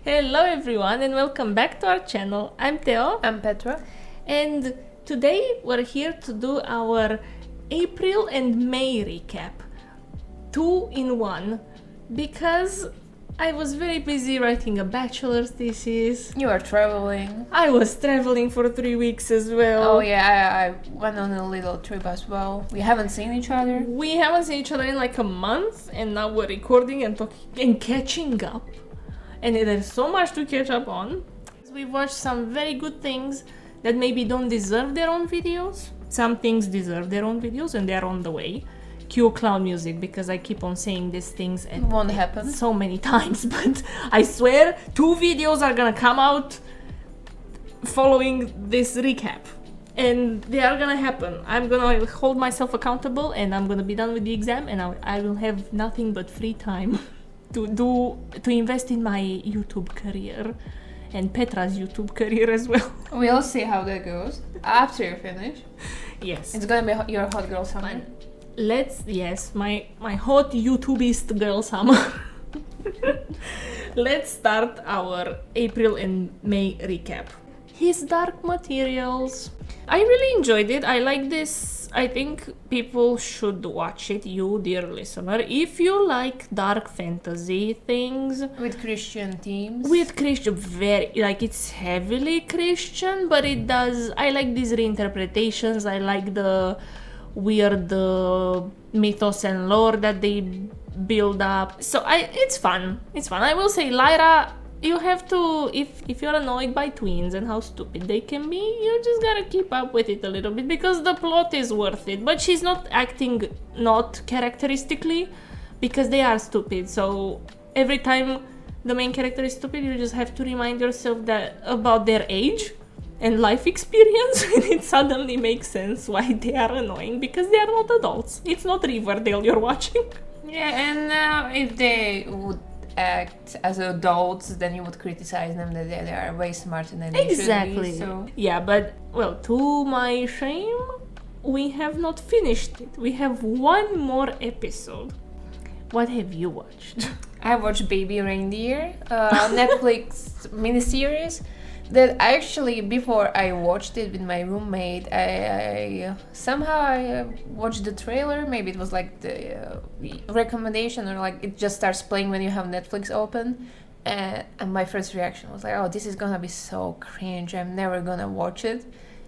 Hello everyone and welcome back to our channel. I'm Theo. I'm Petra. And today we're here to do our April and May recap. 2 in 1. Because I was very busy writing a bachelor's thesis. You are traveling. I was traveling for 3 weeks as well. Oh yeah, I went on a little trip as well. We haven't seen each other. We haven't seen each other in like a month, and now we're recording and talking and catching up. And there's so much to catch up on. We watched some very good things that maybe don't deserve their own videos. Some things deserve their own videos and they're on the way. Cue clown music, because I keep on saying these things It won't happen. so many times, but I swear 2 videos are gonna come out following this recap. And they are gonna happen. I'm gonna hold myself accountable and I'm gonna be done with the exam and I will have nothing but free time to invest in my YouTube career and Petra's YouTube career as well. We'll see how that goes after you finish. Yes. It's gonna be your hot girl summer. My hot YouTubeist girl summer. Let's start our April and May recap. His Dark Materials. I really enjoyed it. I like this. I think people should watch it, you dear listener, if you like dark fantasy things. With Christian themes. With Christian, it's heavily Christian, but it does, I like these reinterpretations. I like the weird mythos and lore that they build up. So it's fun. I will say, Lyra, you have to, if you're annoyed by twins and how stupid they can be, you just gotta keep up with it a little bit, because the plot is worth it. But she's not acting not characteristically, because they are stupid. So every time the main character is stupid, you just have to remind yourself that about their age and life experience, and it suddenly makes sense why they are annoying, because they are not adults. It's not Riverdale you're watching. Yeah, and if they would act as adults, then you would criticize them that they are way smarter than they should be. So. Yeah, but, well, to my shame, we have not finished it. We have one more episode. What have you watched? I watched Baby Reindeer, Netflix miniseries that actually, before I watched it with my roommate, I watched the trailer. Maybe it was like the recommendation, or like it just starts playing when you have Netflix open, and my first reaction was like, oh, this is gonna be so cringe, I'm never gonna watch it.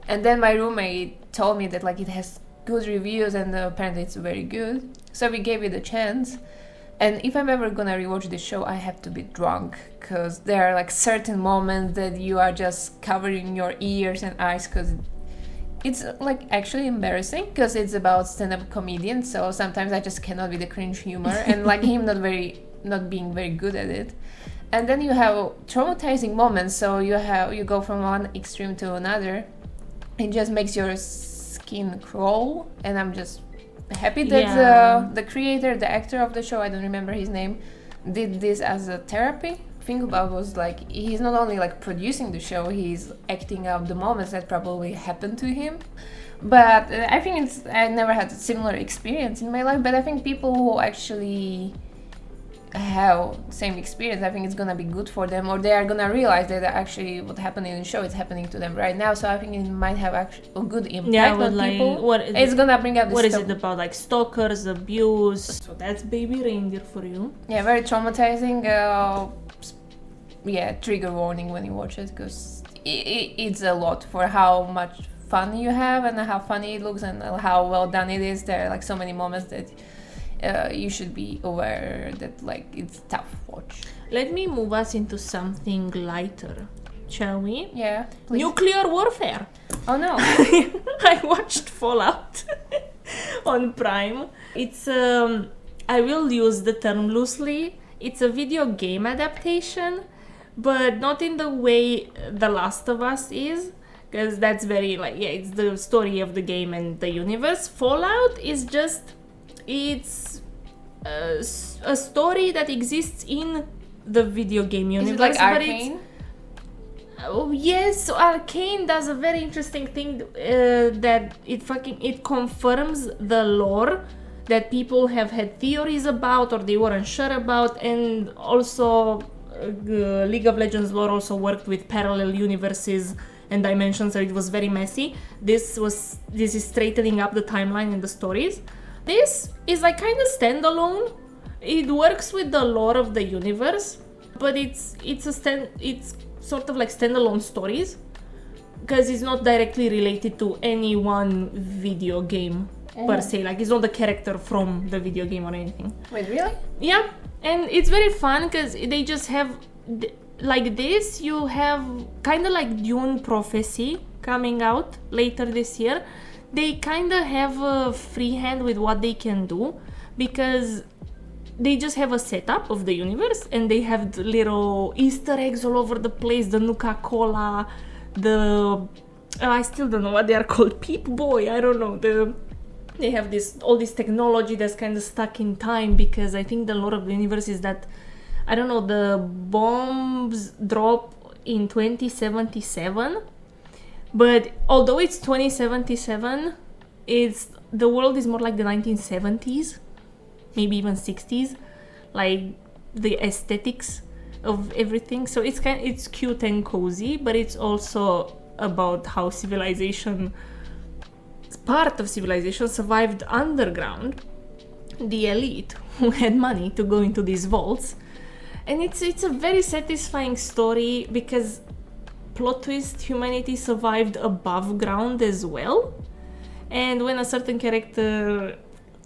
And then my roommate told me that like it has good reviews and apparently it's very good, so we gave it a chance. And if I'm ever gonna rewatch this show, I have to be drunk, because there are like certain moments that you are just covering your ears and eyes, because it's like actually embarrassing, because it's about stand-up comedians. So sometimes I just cannot with the cringe humor and like him not being very good at it. And then you have traumatizing moments. So you go from one extreme to another. It just makes your skin crawl, and I'm just happy that the creator, the actor of the show, I don't remember his name, did this as a therapy. Think about was like, he's not only like producing the show, he's acting out the moments that probably happened to him. But I think I never had a similar experience in my life, but I think people who actually have the same experience, I think it's gonna be good for them, or they are gonna realize that actually what happened in the show is happening to them right now. So I think it might have actually a good impact on people. It's gonna bring up what is it about, like stalkers, abuse? So that's Baby Reindeer for you. Yeah, very traumatizing. Trigger warning when you watch it, because it's a lot for how much fun you have and how funny it looks and how well done it is. There are like so many moments that you should be aware that like it's tough watch. Let me move us into something lighter, shall we? Yeah, please. Nuclear warfare. Oh no. I watched Fallout on Prime. It's I will use the term loosely. It's a video game adaptation, but not in the way The Last of Us is, because that's very it's the story of the game and the universe. Fallout is just, it's a story that exists in the video game universe. Is it like Arcane? Oh yes, so Arcane does a very interesting thing that it confirms the lore that people have had theories about or they weren't sure about, and also League of Legends lore also worked with parallel universes and dimensions, so it was very messy. This is straightening up the timeline and the stories. This is like kind of standalone. It works with the lore of the universe, but it's sort of like standalone stories because it's not directly related to any one video game per se. Like it's not the character from the video game or anything. Wait, really? Yeah, and it's very fun because they just have like this. You have kind of like Dune Prophecy coming out later this year. They kind of have a free hand with what they can do because they just have a setup of the universe and they have the little Easter eggs all over the place, the Nuka-Cola, I still don't know what they are called, Peep Boy, I don't know, they have all this technology that's kind of stuck in time because I think the lore of the universe is that, I don't know, the bombs drop in 2077, but although it's 2077, the world is more like the 1970s. Maybe even 60s, like the aesthetics of everything. So it's cute and cozy, but it's also about how part of civilization survived underground, the elite who had money to go into these vaults. And it's a very satisfying story because, plot twist, humanity survived above ground as well. And when a certain character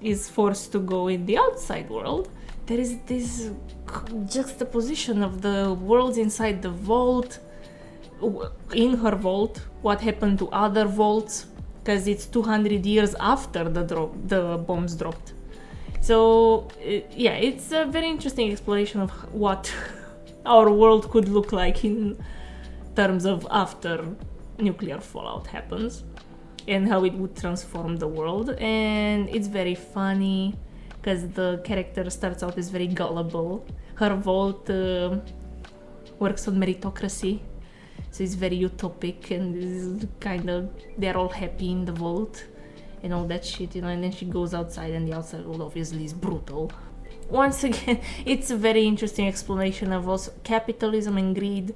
is forced to go in the outside world, there is this juxtaposition of the worlds inside the vault, in her vault, what happened to other vaults, because it's 200 years after the bombs dropped. So yeah, it's a very interesting exploration of what our world could look like in terms of after nuclear fallout happens, and how it would transform the world. And it's very funny because the character starts out as very gullible. Her vault works on meritocracy, so it's very utopic and they're all happy in the vault and all that shit, and then she goes outside and the outside world obviously is brutal. Once again, it's a very interesting explanation of also capitalism and greed,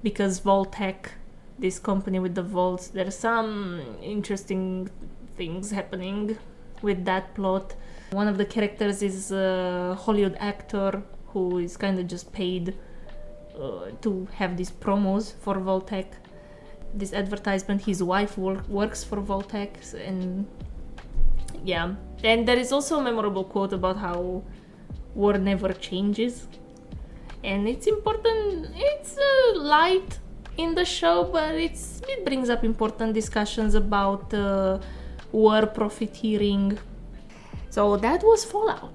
because Vault-Tec, this company with the vaults, there's some interesting things happening with that plot. One of the characters is a Hollywood actor who is kind of just paid to have these promos for Vault-Tec. This advertisement, his wife works for Vault-Tec, and yeah. And there is also a memorable quote about how war never changes, and it's important. It's light in the show, but it brings up important discussions about war profiteering. So that was Fallout.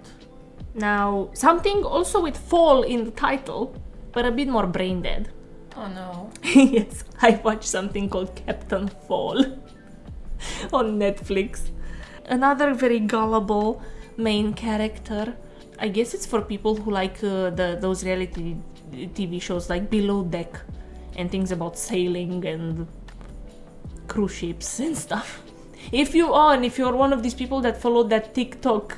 Now, something also with fall in the title, but a bit more brain dead. Oh no. Yes, I watched something called Captain Fall on Netflix. Another very gullible main character. I guess it's for people who like those reality TV shows like Below Deck and things about sailing and cruise ships and stuff. If you're one of these people that followed that TikTok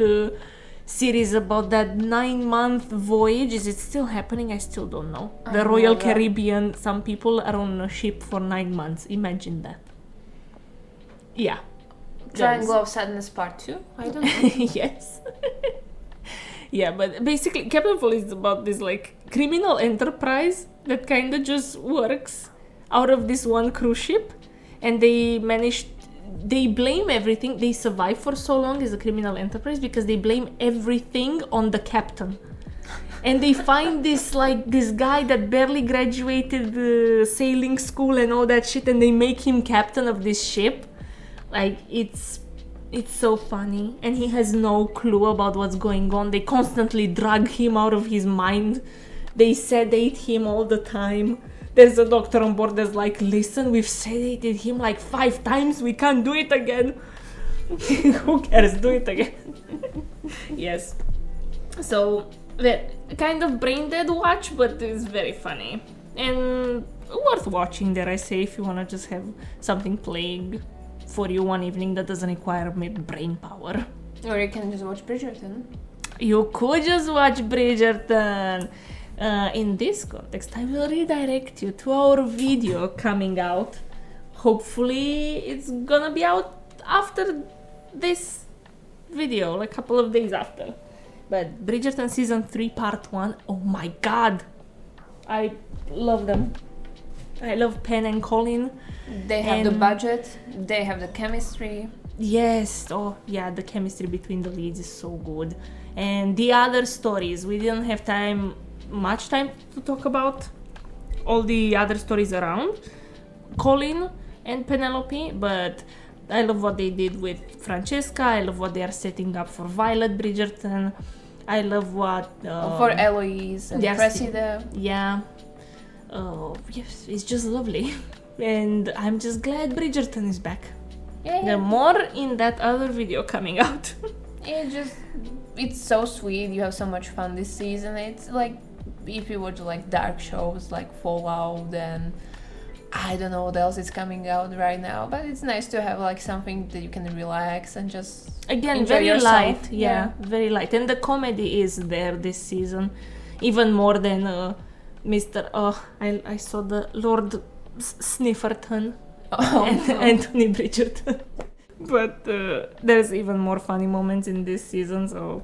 series about that 9-month voyage, is it still happening? I still don't know. The Royal Caribbean, some people are on a ship for 9 months. Imagine that. Yeah. Triangle of Sadness Part 2? I don't know. Yes. Yeah, but basically Captain Fall is about this like criminal enterprise that kind of just works out of this one cruise ship, and they blame everything. They survive for so long as a criminal enterprise because they blame everything on the captain. And they find this guy that barely graduated sailing school and all that shit, and they make him captain of this ship. Like, it's so funny, and he has no clue about what's going on. They constantly drag him out of his mind. They sedate him all the time. There's a doctor on board that's like, listen, we've sedated him like 5 times, we can't do it again. Who cares, do it again. Yes. So, that kind of brain dead watch, but it's very funny. And worth watching, dare I say, if you want to just have something playing for you one evening that doesn't require brain power. Or you can just watch Bridgerton. You could just watch Bridgerton. In this context, I will redirect you to our video coming out. Hopefully, it's gonna be out after this video, like a couple of days after. But Bridgerton Season 3 Part 1, oh my god! I love them. I love Penn and Colin. They have the budget, they have the chemistry. Yes, oh yeah, the chemistry between the leads is so good. And the other stories, we didn't have much time to talk about all the other stories around Colin and Penelope, but I love what they did with Francesca. I love what they are setting up for Violet Bridgerton. I love what for Eloise and Cressida. Yeah. Oh yes, it's just lovely. And I'm just glad Bridgerton is back. Yeah. The more in that other video coming out. It's so sweet. You have so much fun this season. It's like if you watch like dark shows like Fallout, and I don't know what else is coming out right now, but it's nice to have like something that you can relax and just enjoy very yourself. light. Yeah, very light. And the comedy is there this season, even more than Mr. I saw the Lord Snifferton and Anthony Bridgerton. But there's even more funny moments in this season, so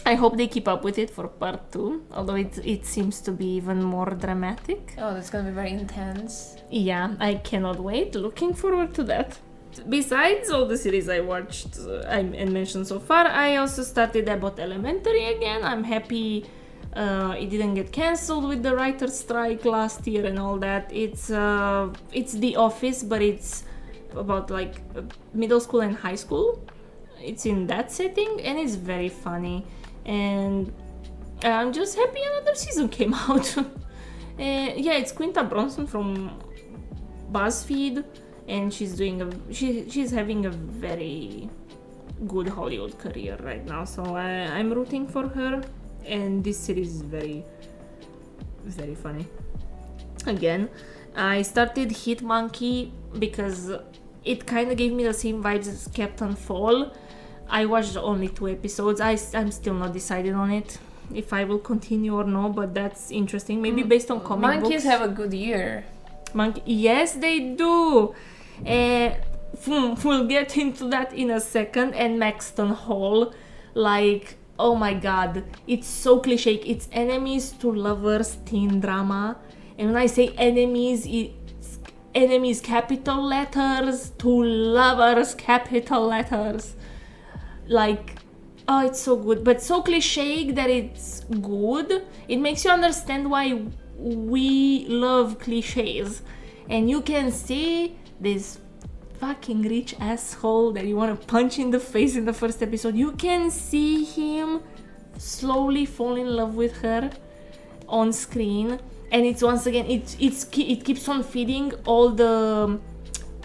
I hope they keep up with it for part 2, although it seems to be even more dramatic. Oh, that's gonna be very intense. Yeah, I cannot wait. Looking forward to that. Besides all the series I watched and mentioned so far, I also started Abbot Elementary again. I'm happy it didn't get cancelled with the writer's strike last year and all that. It's The Office, but it's about like middle school and high school. It's in that setting and it's very funny. And I'm just happy another season came out. Yeah, it's Quinta Brunson from BuzzFeed, and she's having a very good Hollywood career right now. So I'm rooting for her, and this series is very, very funny. Again, I started Hit Monkey because it kind of gave me the same vibes as Captain Fall. I watched only 2 episodes. I'm still not decided on it, if I will continue or no, but that's interesting. Maybe based on comic books. Monkeys have a good year. Yes, they do. We'll get into that in a second. And Maxton Hall, like, oh my god, it's so cliche. It's enemies to lovers teen drama. And when I say enemies, it's enemies capital letters to lovers capital letters. Like, oh, it's so good, but so cliche that it's good. It makes you understand why we love cliches. And you can see this fucking rich asshole that you want to punch in the face in the first episode. You can see him slowly fall in love with her on screen. And it's once again, it keeps on feeding all the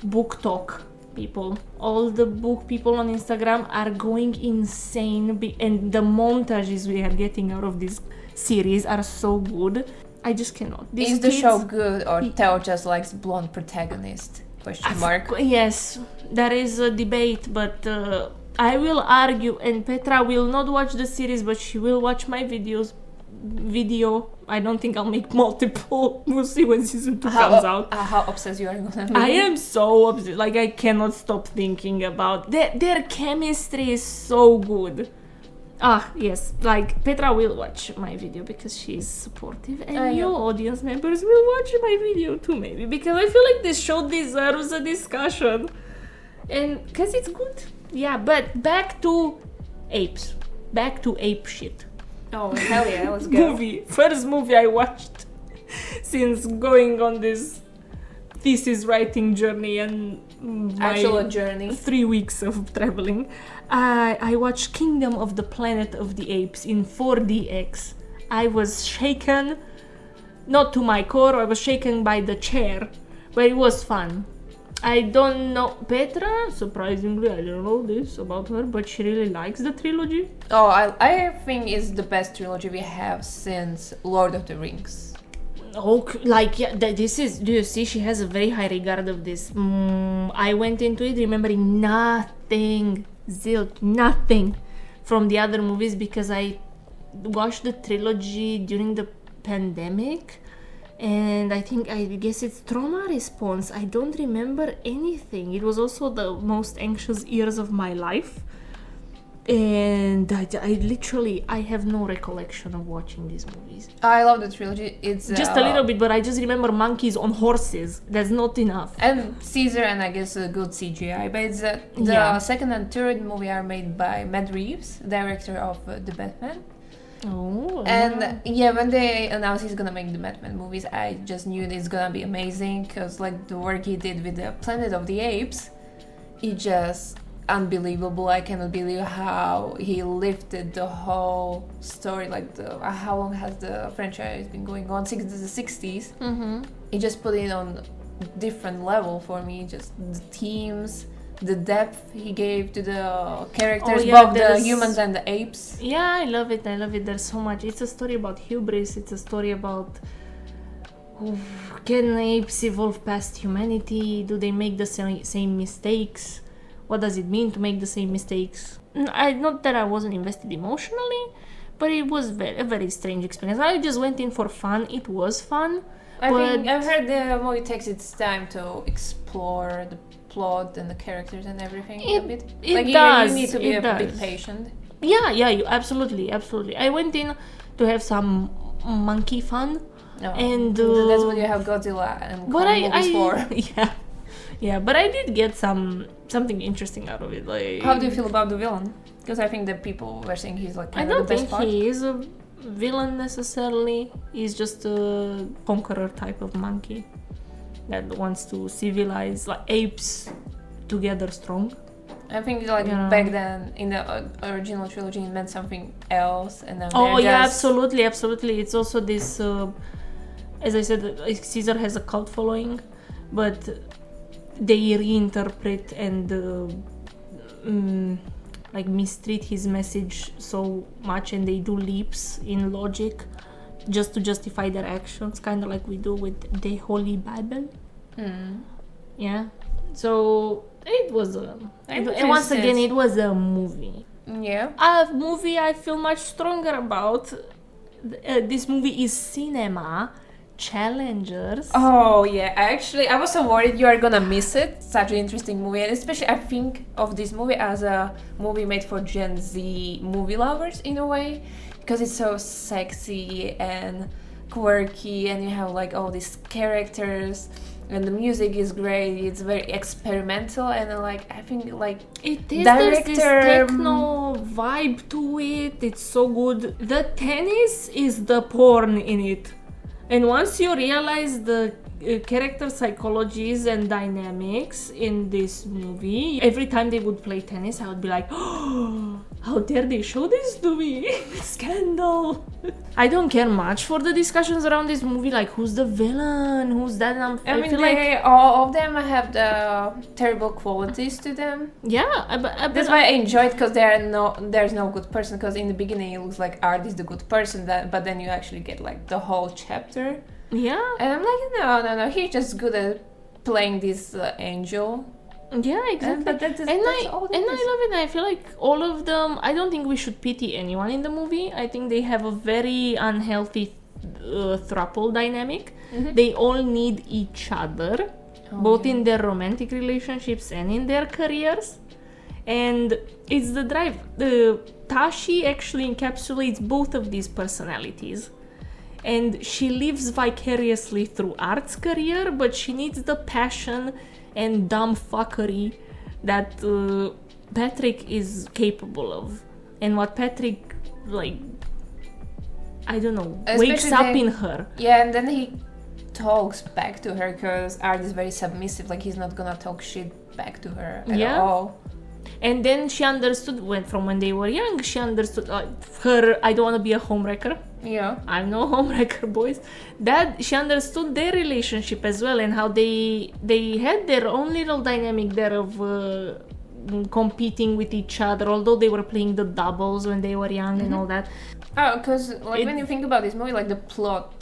book talk people. All the book people on Instagram are going insane, and the montages we are getting out of this series are so good. I just cannot. Is the show good, or Theo just likes blonde protagonist? Question mark. Yes, there is a debate, but I will argue, and Petra will not watch the series, but she will watch my video. I don't think I'll make multiple. We'll see when season 2 comes out. How obsessed you are gonna be. I am so obsessed. Like, I cannot stop thinking about their chemistry is so good. Yes, like Petra will watch my video because she's supportive, and you audience members will watch my video too, maybe, because I feel like this show deserves a discussion, and because it's good. Yeah, but back to Apes, back to ape shit. Oh hell yeah, let's go. First movie I watched since going on this thesis writing journey and my actual journey. 3 weeks of traveling. I watched Kingdom of the Planet of the Apes in 4DX. I was shaken, not to my core, I was shaken by the chair, but it was fun. I don't know, Petra, surprisingly, I don't know this about her, but she really likes the trilogy. Oh, I think it's the best trilogy we have since Lord of the Rings. Oh, like, yeah, this is, do you see, she has a very high regard of this. I went into it remembering nothing from the other movies, because I watched the trilogy during the pandemic, and I guess it's trauma response. I don't remember anything. It was also the most anxious years of my life. And I have no recollection of watching these movies. I love the trilogy. It's just a little bit, but I just remember monkeys on horses. That's not enough. And Caesar, and I guess a good CGI. But it's, the second and third movie are made by Matt Reeves, director of The Batman. Oh. And when they announced he's gonna make the Batman movies, I just knew it's gonna be amazing, because like the work he did with the Planet of the Apes, it just unbelievable. I cannot believe how he lifted the whole story. Like how long has the franchise been going on? Since the 60s. Mm-hmm. He just put it on different level for me. Just the themes, the depth he gave to the characters, both the humans and the apes. Yeah, I love it. There's so much. It's a story about hubris. It's a story about can apes evolve past humanity? Do they make the same mistakes? What does it mean to make the same mistakes? Not that I wasn't invested emotionally, but it was a very strange experience. I just went in for fun. It was fun. I've heard the movie takes its time to explore the plot and the characters and everything a bit. It does. You need to be a bit patient. Yeah, you absolutely. I went in to have some monkey fun. No, and that's what you have Godzilla and Kong movies for. Yeah, but I did get something interesting out of it. Like, how do you feel about the villain? Because I think that people were saying he's like I don't think he is a villain necessarily. He's just a conqueror type of monkey that wants to civilize like apes together strong. I think back then in the original trilogy it meant something else, and now absolutely. It's also this. As I said, Caesar has a cult following, but they reinterpret and mistreat his message so much, and they do leaps in logic just to justify their actions, kind of like we do with the Holy Bible. Yeah, so it was and once again it was a movie. Yeah, a movie I feel much stronger about. This movie is Cinema Challengers. Oh yeah, actually I was so worried you are gonna miss it. Such an interesting movie, and especially I think of this movie as a movie made for Gen Z movie lovers in a way, because it's so sexy and quirky, and you have like all these characters, and the music is great. It's very experimental, and I think like it is. There's this techno vibe to it. It's so good. The tennis is the porn in it. And once you realize the character psychologies and dynamics in this movie, every time they would play tennis, I would be like, oh, how dare they show this to me? Scandal. I don't care much for the discussions around this movie, like who's the villain, who's that. I feel like all of them have the terrible qualities to them. Yeah, but that's why I enjoyed, because there's no good person. Because in the beginning it looks like Art is the good person, but then you actually get like the whole chapter. Yeah, and I'm like, no, he's just good at playing this angel. Yeah, exactly. But that's I love it. I feel like all of them. I don't think we should pity anyone in the movie. I think they have a very unhealthy throuple dynamic. Mm-hmm. They all need each other, both in their romantic relationships and in their careers. And it's the drive. Tashi actually encapsulates both of these personalities. And she lives vicariously through Art's career, but she needs the passion and dumb fuckery that Patrick is capable of. And what Patrick, wakes up in her. Yeah, and then he talks back to her, because Art is very submissive. Like, he's not gonna talk shit back to her at all. And then she understood when they were young, she understood her, I don't want to be a homewrecker. Yeah. I'm no homewrecker, boys. That she understood their relationship as well, and how they had their own little dynamic there of competing with each other, although they were playing the doubles when they were young and all that. Oh, because when you think about this movie, the plot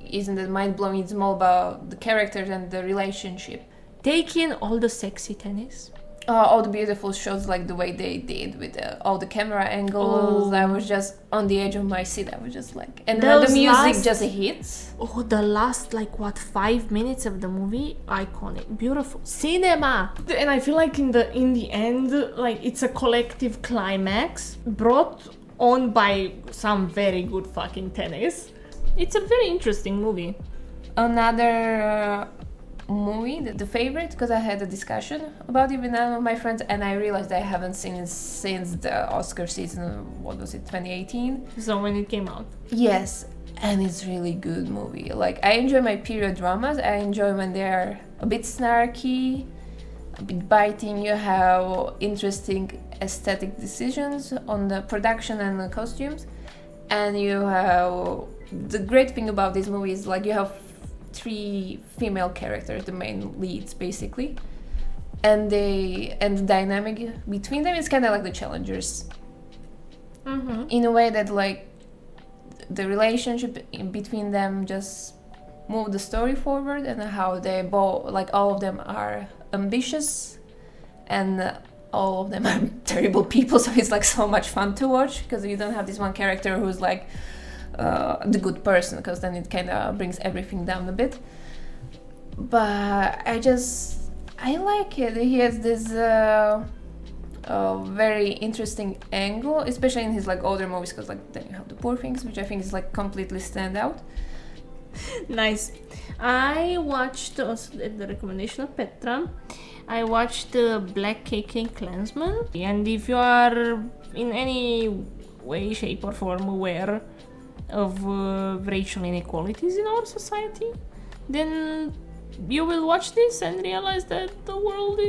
isn't that mind-blowing, it's more about the characters and the relationship. Take in all the sexy tennis, All the beautiful shots, like the way they did with all the camera angles. I was just on the edge of my seat. I was just like, and when the music just hits. Oh, the last 5 minutes of the movie, iconic, beautiful cinema. And I feel like in the end, it's a collective climax brought on by some very good fucking tennis. It's a very interesting movie. Another movie, the favorite, because I had a discussion about it with one of my friends, and I realized I haven't seen it since the Oscar season. What was it, 2018? So when it came out. Yes, and it's really good movie. Like, I enjoy my period dramas. I enjoy when they're a bit snarky, a bit biting. You have interesting aesthetic decisions on the production and the costumes, and you have the great thing about this movie is you have 3 female characters, the main leads basically, and the dynamic between them is kind of like the challengers, in a way that the relationship in between them just move the story forward, and how they both all of them are ambitious and all of them are terrible people, so it's so much fun to watch, because you don't have this one character who's the good person, because then it kind of brings everything down a bit. But I like it. He has this very interesting angle, especially in his older movies, because then you have the Poor Things, which I think is completely stand out. Nice. I watched also at the recommendation of Petra. I watched Blackkkklansman, and if you are in any way, shape or form aware of racial inequalities in our society, then you will watch this and realize that the world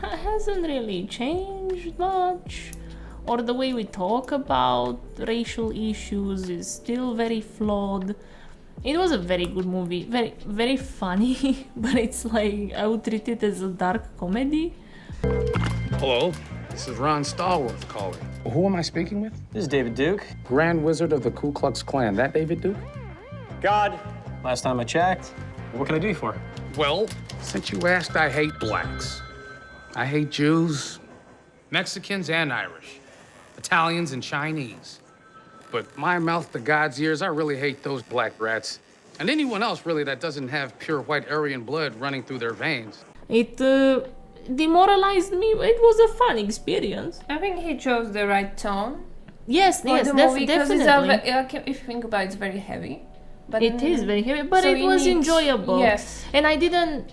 hasn't really changed much, or the way we talk about racial issues is still very flawed. It was a very good movie, very, very funny, but it's I would treat it as a dark comedy. Hello, this is Ron Stallworth calling. Who am I speaking with? This is David Duke. Grand Wizard of the Ku Klux Klan. That David Duke? God, last time I checked. What can I do you for? Well, since you asked, I hate blacks. I hate Jews, Mexicans and Irish, Italians and Chinese. But my mouth to God's ears, I really hate those black rats. And anyone else, really, that doesn't have pure white Aryan blood running through their veins. It demoralized me. It was a fun experience. I think he chose the right tone. Yes, the movie, definitely. If you think about it, it's very heavy. But it is very heavy, but so it was enjoyable. Yes. And I didn't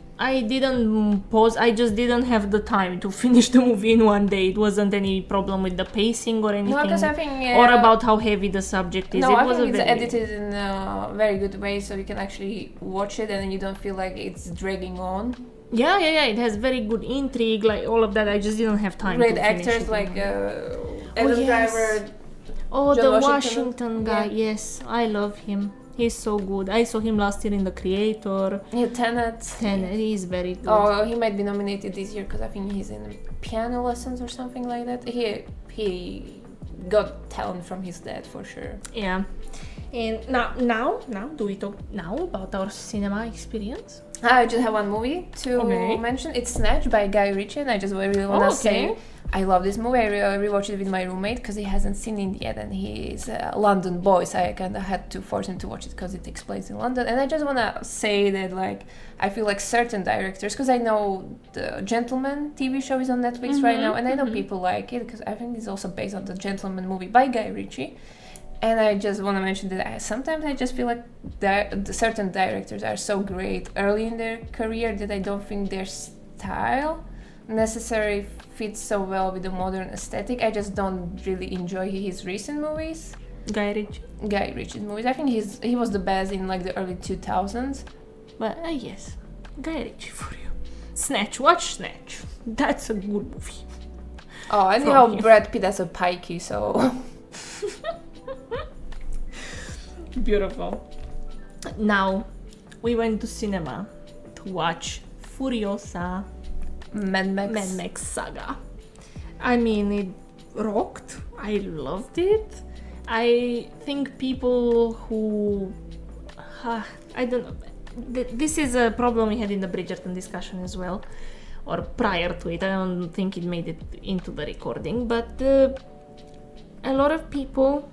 pause. I just didn't have the time to finish the movie in one day. It wasn't any problem with the pacing or anything. No, because I think... or about how heavy the subject is. No, I think it's edited in a very good way, so you can actually watch it and you don't feel like it's dragging on. Yeah. It has very good intrigue, all of that. I just didn't have time Great to actors finish it. Adam Driver. Oh, John the Washington guy. yeah. Yes, I love him. He's so good. I saw him last year in The Creator. Yeah, Tenet. He's very good. Oh, he might be nominated this year because I think he's in piano lessons or something like that. He got talent from his dad for sure. Yeah. And now, do we talk now about our cinema experience? I just have one movie to mention. It's Snatch by Guy Ritchie, and I just really want to say I love this movie. I rewatched it with my roommate because he hasn't seen it yet, and he's a London boy, so I kind of had to force him to watch it because it takes place in London. And I just want to say that, I feel like certain directors, because I know the Gentleman TV show is on Netflix right now, and I know people like it because I think it's also based on the Gentleman movie by Guy Ritchie. And I just want to mention that sometimes I just feel like certain directors are so great early in their career that I don't think their style necessarily fits so well with the modern aesthetic. I just don't really enjoy his recent movies. Guy Ritchie's movies. I think he was the best in the early 2000s. But yes, Guy Ritchie for you. Snatch, watch Snatch. That's a good movie. Oh, and how Brad Pitt as a pikey, so... Beautiful. Now, we went to cinema to watch Furiosa, Mad Max saga. I mean, it rocked. I loved it. I think people who... I don't know. This is a problem we had in the Birdgerton discussion as well. or prior to it. I don't think it made it into the recording, but a lot of people,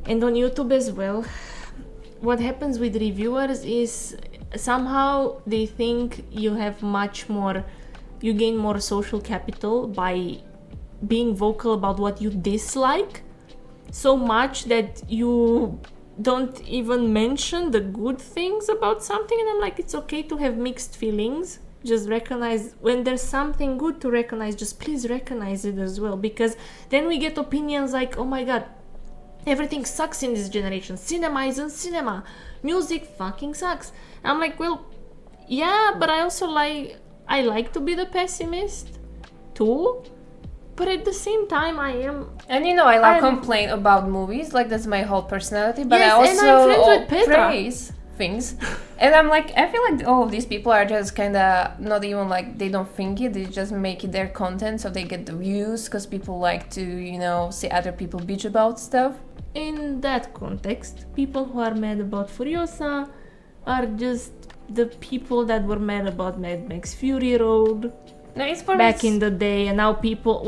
and on YouTube as well, what happens with reviewers is somehow they think you gain more social capital by being vocal about what you dislike so much that you don't even mention the good things about something. And I'm like, it's okay to have mixed feelings. Just recognize when there's something good to recognize, just please recognize it as well, because then we get opinions like, oh my god, everything sucks in this generation, cinema isn't cinema, music fucking sucks. I'm like, well, yeah, but I also like to be the pessimist too, but at the same time I am. And I complain about movies, like that's my whole personality, but yes, I and I'm friends also with Petra. praise things. And I'm like, I feel like all of these people are just kind of not even like, they don't think it, they just make it their content so they get the views, because people like to, see other people bitch about stuff. In that context, people who are mad about Furiosa are just the people that were mad about Mad Max Fury Road No, it's for back in the day, and now people,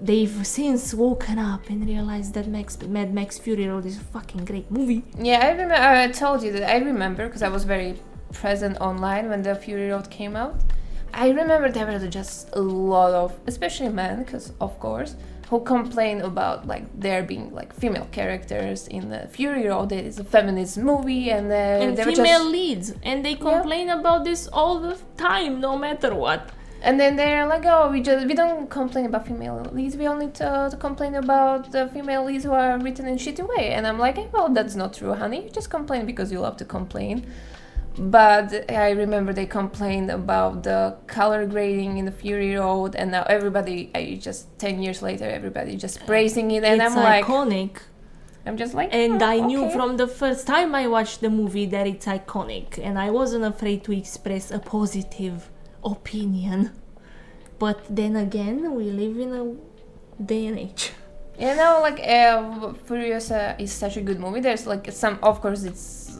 they've since woken up and realized that Mad Max Fury Road is a fucking great movie. Yeah, I remember. I told you that I remember because I was very present online when the Fury Road came out. I remember there were just a lot of, especially men, because of course, who complain about like there being like female characters in the Fury Road. It is a feminist movie, and And they were female just, leads, and they complain about this all the time, no matter what. and then they're like, oh, we don't complain about female leads. We only to complain about the female leads who are written in shitty way. And I'm like, well, that's not true, honey. You just complain because you love to complain. But I remember they complained about the color grading in the Fury Road, and now everybody, just 10 years later, everybody just praising it, and It's I'm like, iconic. I'm just like, And I knew okay. from the first time I watched the movie that it's iconic, and I wasn't afraid to express a positive opinion. But then again, we live in a day and age. Furiosa is such a good movie. There's like some, of course,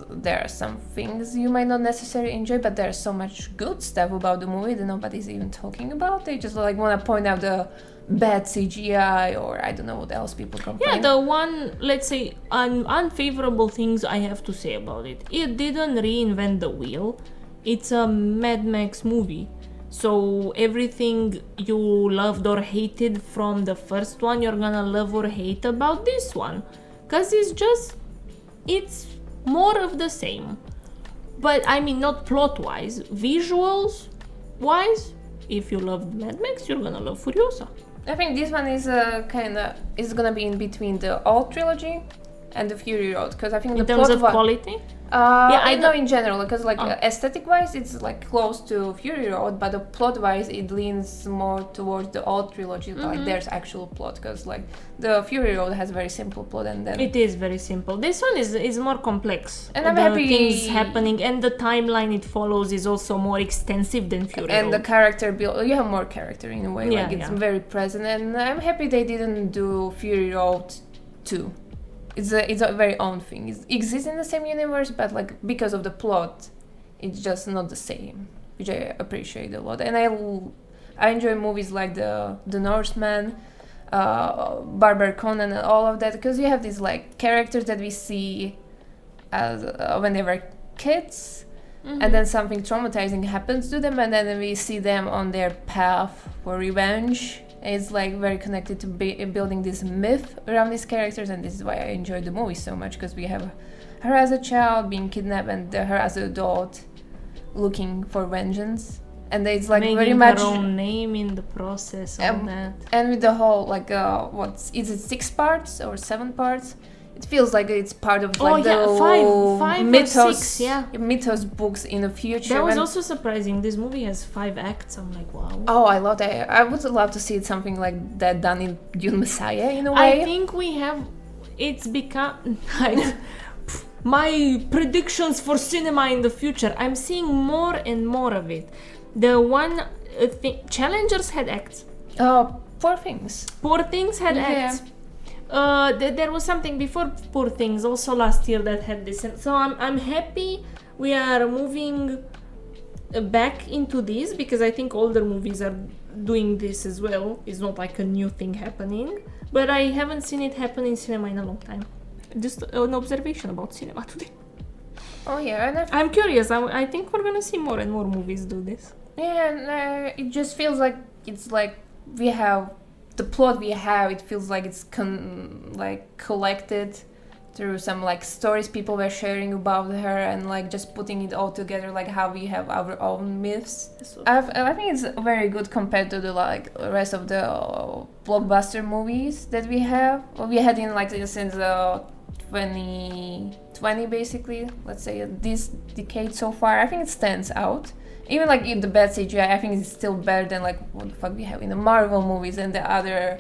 there are some things you might not necessarily enjoy, but there's so much good stuff about the movie that nobody's even talking about. They just like want to point out the bad CGI, or I don't know what else people complain. Yeah, the one, let's say, unfavorable things I have to say about it. It didn't reinvent the wheel. It's a Mad Max movie. So everything you loved or hated from the first one, you're gonna love or hate about this one. Because it's more of the same. But I mean, not plot-wise, visuals-wise, if you loved Mad Max, you're gonna love Furiosa. I think this one is is gonna be in between the old trilogy and the Fury Road, because I think In the terms plot of one, quality? I know in general, because aesthetic-wise it's like close to Fury Road, but the plot-wise it leans more towards the old trilogy. Like there's actual plot, because like the Fury Road has very simple plot, and then It is very simple. This one is more complex. And I'm the happy- things happening, and the timeline it follows is also more extensive than Fury and Road. the character build, you have more character in a way. Yeah, like it's yeah. very present, and I'm happy they didn't do Fury Road 2. It's a very own thing. It exists in the same universe, but like because of the plot, it's just not the same, which I appreciate a lot. And I enjoy movies like the Norseman, Birdgerton, and all of that, because you have these like characters that we see as when they were kids, and then something traumatizing happens to them, and then we see them on their path for revenge. It's like very connected to building this myth around these characters, and this is why I enjoyed the movie so much, because we have her as a child being kidnapped, and her as an adult looking for vengeance, and it's like Making very much her own name in the process of that. and with the whole like is it 6 parts or 7 parts? It feels like it's part of like five mythos, or 6, yeah. mythos books in the future. That was and- also surprising. This movie has 5 acts. I'm like, wow. Oh, I love that. I would love to see something like that done in Dune Messiah in a way. I think we have. It's become like my predictions for cinema in the future. I'm seeing more and more of it. The one Challengers had acts. Oh, Poor Things. Poor Things had Yeah. acts. There was something before Poor Things also last year that had this. So I'm happy we are moving back into this because I think older movies are doing this as well. It's not like a new thing happening, but I haven't seen it happen in cinema in a long time. Just an observation about cinema today. Oh yeah, and I'm curious. I think we're gonna see more and more movies do this. yeah, and it just feels like it's like we have the plot we have. It feels like it's collected through some like stories people were sharing about her, and like just putting it all together, like how we have our own myths. I think it's very good compared to the like rest of the blockbuster movies that we have. Well, we had in like since 2020 basically. Let's say this decade so far. I think it stands out. Even like in the bad CGI, I think it's still better than like what the fuck we have in the Marvel movies and the other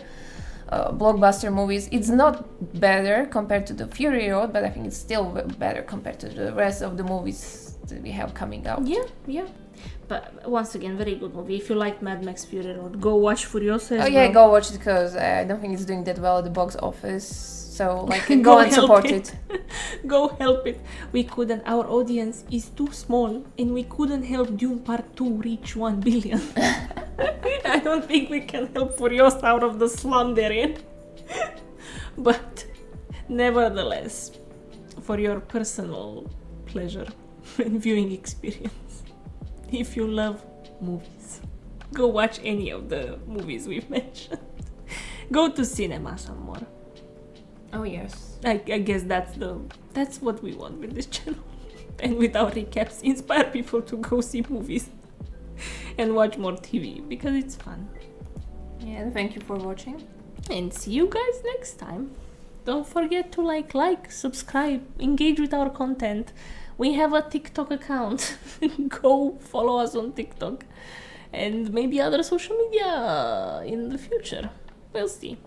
blockbuster movies. It's not better compared to the Fury Road, but I think it's still better compared to the rest of the movies that we have coming out. Yeah. But once again, very good movie. If you like Mad Max Fury Road, go watch Furiosa as well. Go watch it because I don't think it's doing that well at the box office. So like go and support it. Go help it. We couldn't. Our audience is too small, and we couldn't help Dune Part 2 reach 1 billion. I don't think we can help Furiosa out of the slum they're in. But nevertheless, for your personal pleasure and viewing experience, if you love movies, go watch any of the movies we've mentioned. Go to cinema some more. Oh yes. I guess that's what we want with this channel. And with our recaps, inspire people to go see movies and watch more TV because it's fun. Yeah, and thank you for watching. And see you guys next time. Don't forget to like, subscribe, engage with our content. We have a TikTok account. Go follow us on TikTok. And maybe other social media in the future. We'll see.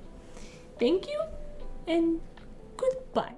Thank you and goodbye.